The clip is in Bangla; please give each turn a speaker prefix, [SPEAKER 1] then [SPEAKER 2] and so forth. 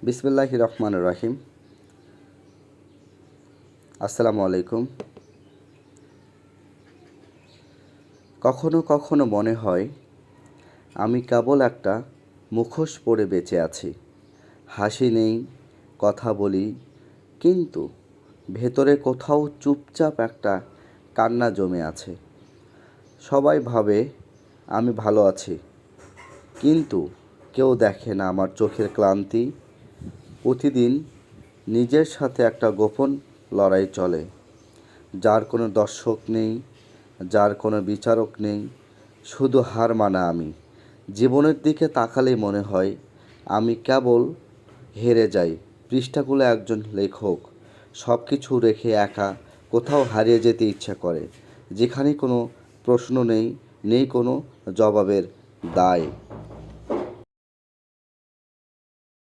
[SPEAKER 1] বিসমিল্লাহির রহমানির রহিম। আসসালামু আলাইকুম। কখনো কখনো মনে হয় আমি কেবল একটা মুখোশ পরে বেঁচে আছি। হাসি নেই, কথা বলি, কিন্তু ভেতরে কোথাও চুপচাপ একটা কান্না জমে আছে। সবাই ভাবে আমি ভালো আছি, কিন্তু কেউ দেখে না আমার চোখের ক্লান্তি। প্রতিদিন নিজের সাথে একটা গোপন লড়াই চলে, যার কোনো দর্শক নেই, যার কোনো বিচারক নেই, শুধু হার মানা আমি। জীবনের দিকে তাকালেই মনে হয় আমি কেবল হেরে যাই। পৃষ্ঠাগুলো একজন লেখক, সব কিছু রেখে একা কোথাও হারিয়ে যেতে ইচ্ছা করে, যেখানে কোনো প্রশ্ন নেই, নেই কোনো জবাবের দায়।